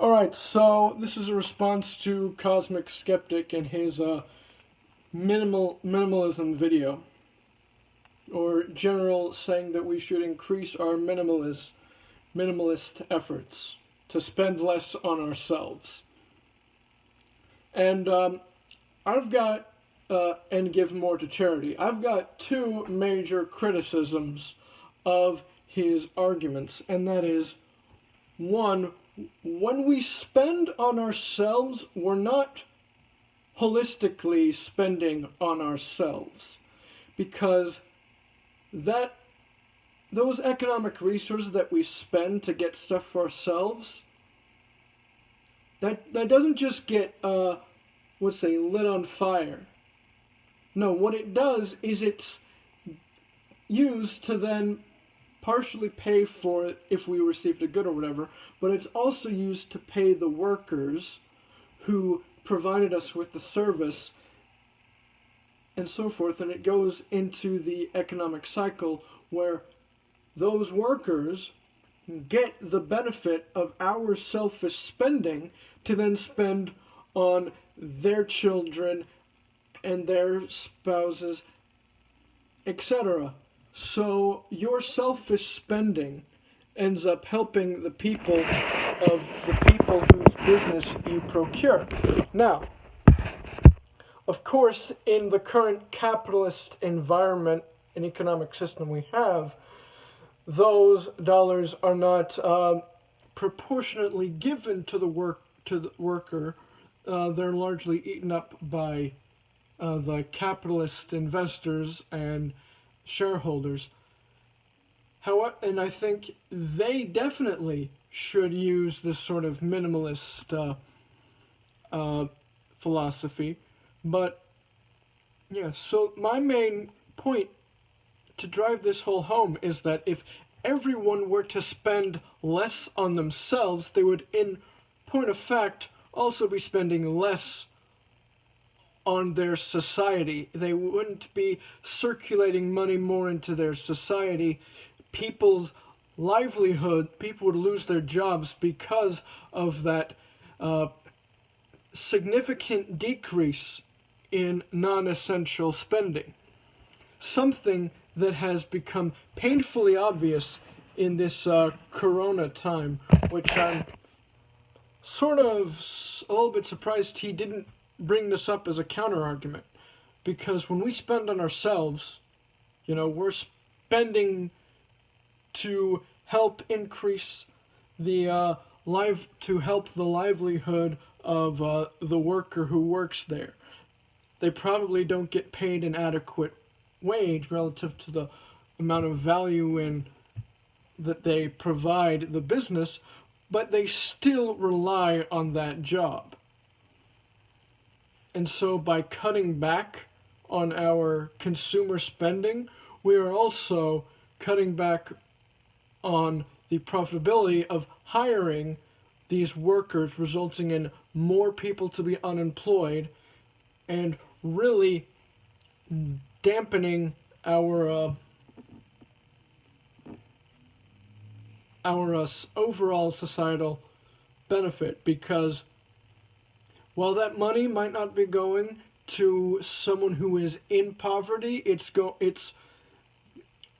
Alright, so this is a response to Cosmic Skeptic and his minimalism video, or general saying that we should increase our minimalist efforts to spend less on ourselves. And I've got, and give more to charity. I've got two major criticisms of his arguments, and that is, one, when we spend on ourselves, we're not holistically spending on ourselves, because those economic resources that we spend to get stuff for ourselves, that doesn't just get lit on fire. No, what it does is it's used to then partially pay for it if we received a good or whatever, but it's also used to pay the workers who provided us with the service and so forth, and it goes into the economic cycle where those workers get the benefit of our selfish spending to then spend on their children and their spouses, etc. So your selfish spending ends up helping the people whose business you procure. Now, of course, in the current capitalist environment and economic system we have, those dollars are not proportionately given to the worker. They're largely eaten up by the capitalist investors and shareholders. And I think they definitely should use this sort of minimalist philosophy. But yeah, so my main point to drive this whole home is that if everyone were to spend less on themselves, they would, in point of fact, also be spending less on their society. They wouldn't be circulating money more into their society. People's livelihood, people would lose their jobs because of that significant decrease in non-essential spending. Something that has become painfully obvious in this corona time, which I'm sort of a little bit surprised he didn't bring this up as a counter-argument, because when we spend on ourselves, we're spending to help increase the to help the livelihood of the worker who works there. They probably don't get paid an adequate wage relative to the amount of value that they provide the business, but they still rely on that job. And so by cutting back on our consumer spending, we are also cutting back on the profitability of hiring these workers, resulting in more people to be unemployed and really dampening our overall societal benefit, because while that money might not be going to someone who is in poverty,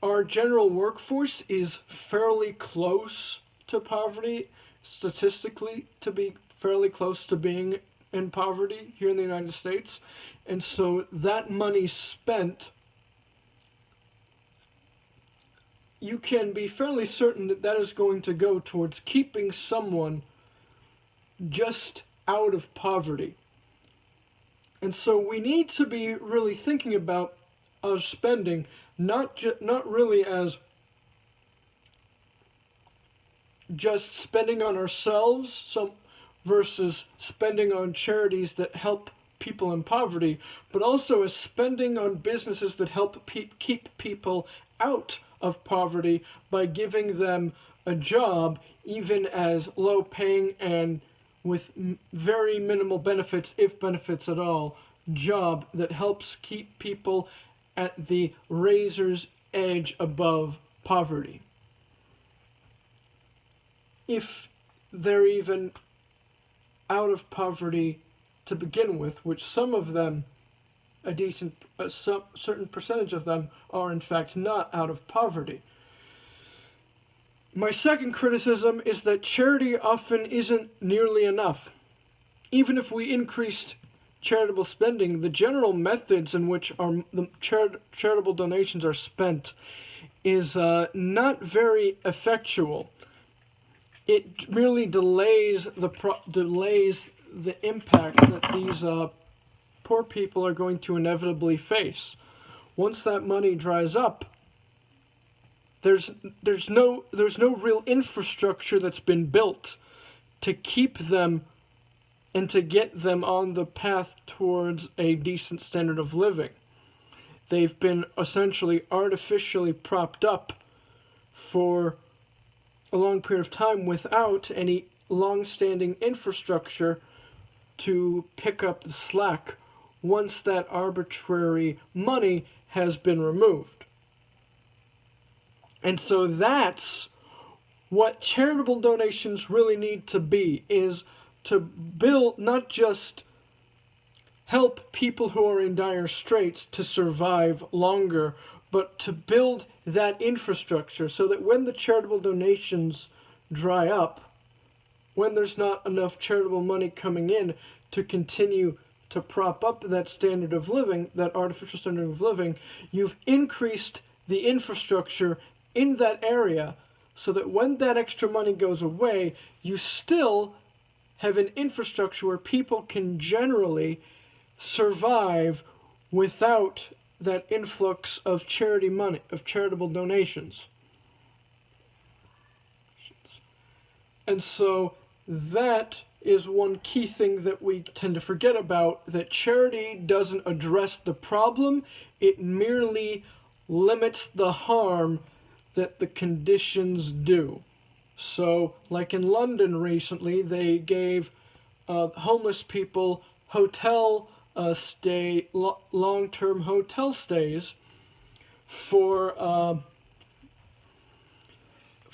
our general workforce is fairly close to poverty, statistically to be fairly close to being in poverty here in the United States. And so that money spent, you can be fairly certain that is going to go towards keeping someone just out of poverty. And so we need to be really thinking about our spending, not really as just spending on ourselves versus spending on charities that help people in poverty, but also as spending on businesses that help keep people out of poverty by giving them a job, even as low paying and with very minimal benefits, if benefits at all, job that helps keep people at the razor's edge above poverty. If they're even out of poverty to begin with, which some of them, certain percentage of them, are in fact not out of poverty. My second criticism is that charity often isn't nearly enough. Even if we increased charitable spending, the general methods in which the charitable donations are spent is not very effectual. It merely delays the impact that these poor people are going to inevitably face. Once that money dries up, there's no real infrastructure that's been built to keep them and to get them on the path towards a decent standard of living. They've been essentially artificially propped up for a long period of time without any long-standing infrastructure to pick up the slack once that arbitrary money has been removed. And so that's what charitable donations really need to be, is to build, not just help people who are in dire straits to survive longer, but to build that infrastructure so that when the charitable donations dry up, when there's not enough charitable money coming in to continue to prop up that standard of living, that artificial standard of living, you've increased the infrastructure in that area so that when that extra money goes away, you still have an infrastructure where people can generally survive without that influx of charity money, of charitable donations. And so that is one key thing that we tend to forget about, that charity doesn't address the problem, it merely limits the harm that the conditions do. So, like in London recently, they gave homeless people long-term hotel stays for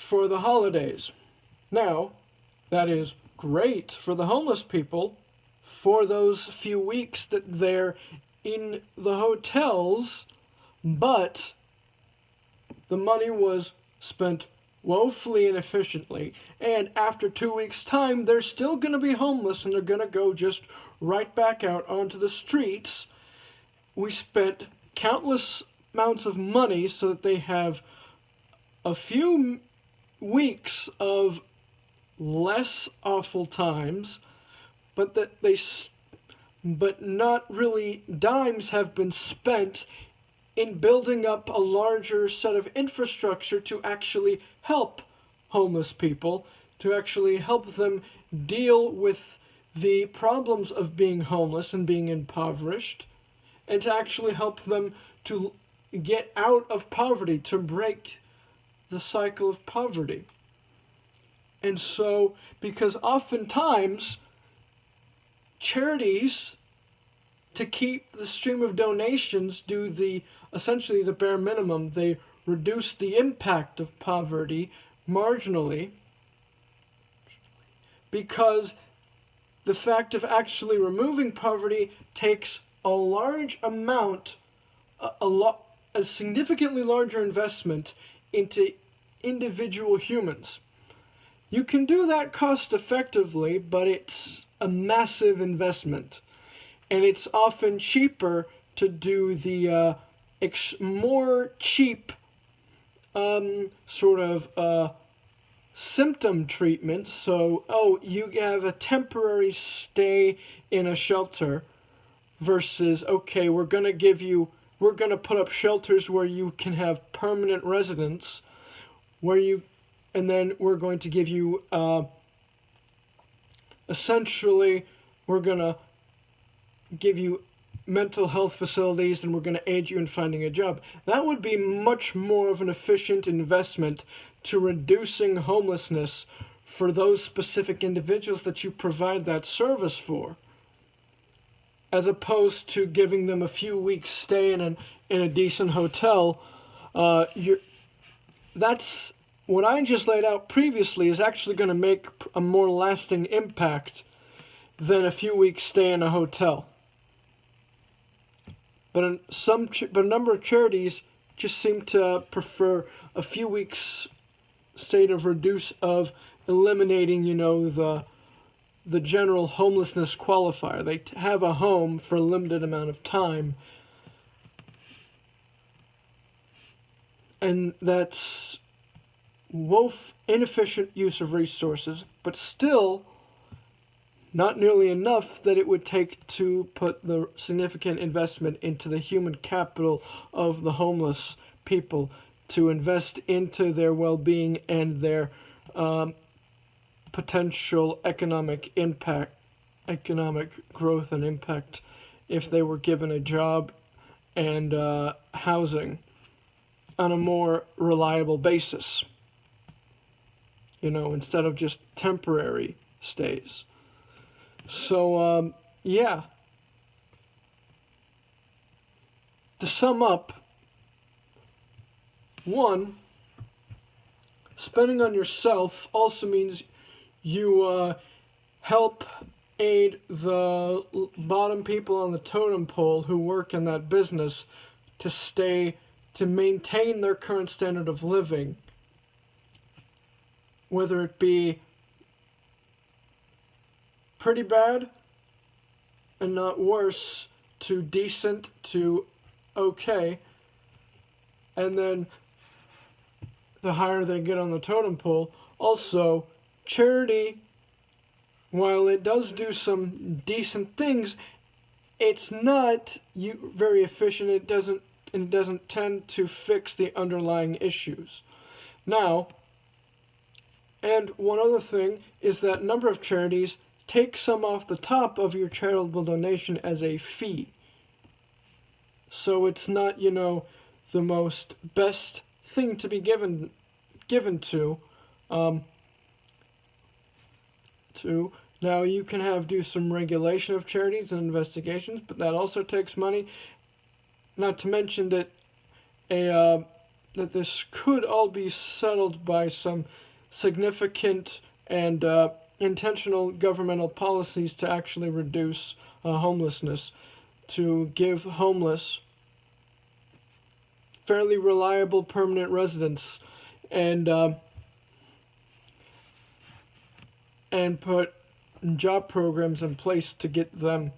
the holidays. Now, that is great for the homeless people for those few weeks that they're in the hotels, but the money was spent woefully inefficiently, and after 2 weeks' time, they're still going to be homeless and they're going to go just right back out onto the streets. We spent countless amounts of money so that they have a few weeks of less awful times, but not really dimes have been spent in building up a larger set of infrastructure to actually help homeless people, to actually help them deal with the problems of being homeless and being impoverished, and to actually help them to get out of poverty, to break the cycle of poverty. And so, because oftentimes charities, to keep the stream of donations, do essentially the bare minimum. They reduce the impact of poverty marginally, because the fact of actually removing poverty takes a large amount, a significantly larger investment into individual humans. You can do that cost effectively, but it's a massive investment. And it's often cheaper to do the more cheap symptom treatment. So, you have a temporary stay in a shelter versus, okay, we're going to put up shelters where you can have permanent residence, and then we're going to give you, essentially, we're going to give you mental health facilities and we're going to aid you in finding a job. That would be much more of an efficient investment to reducing homelessness for those specific individuals that you provide that service for, as opposed to giving them a few weeks stay in a decent hotel. That's what I just laid out previously is actually going to make a more lasting impact than a few weeks stay in a hotel. But a number of charities just seem to prefer a few weeks state of eliminating, the general homelessness qualifier. They have a home for a limited amount of time, and that's inefficient use of resources, but still not nearly enough that it would take to put the significant investment into the human capital of the homeless people, to invest into their well-being and their potential economic growth and impact if they were given a job and housing on a more reliable basis, instead of just temporary stays. So, yeah. To sum up, 1, spending on yourself also means you help aid the bottom people on the totem pole who work in that business to maintain their current standard of living, whether it be pretty bad and not worse to decent to okay, and then the higher they get on the totem pole. Also, charity, while it does do some decent things, it's not very efficient. It doesn't tend to fix the underlying issues. Now, and one other thing is that a number of charities take some off the top of your charitable donation as a fee. So it's not, the most best thing to be given to. Now you can do some regulation of charities and investigations, but that also takes money. Not to mention that that this could all be settled by some significant and intentional governmental policies to actually reduce homelessness, to give homeless fairly reliable permanent residence, and put job programs in place to get them,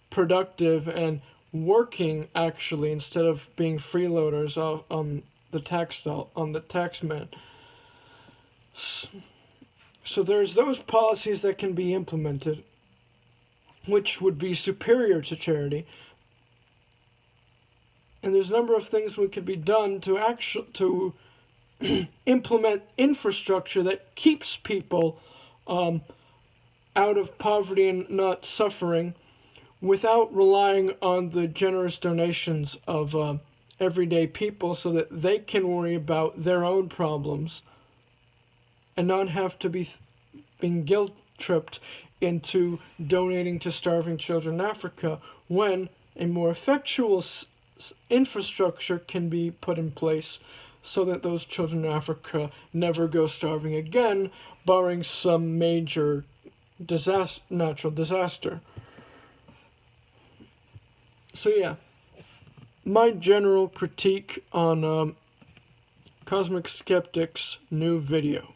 productive and working actually, instead of being freeloaders on the tax man. So there's those policies that can be implemented, which would be superior to charity. And there's a number of things that could be done to implement infrastructure that keeps people out of poverty and not suffering, without relying on the generous donations of everyday people, so that they can worry about their own problems and not have to be being guilt-tripped into donating to starving children in Africa, when a more effectual infrastructure can be put in place so that those children in Africa never go starving again, barring some major natural disaster. So yeah, my general critique on Cosmic Skeptic's new video.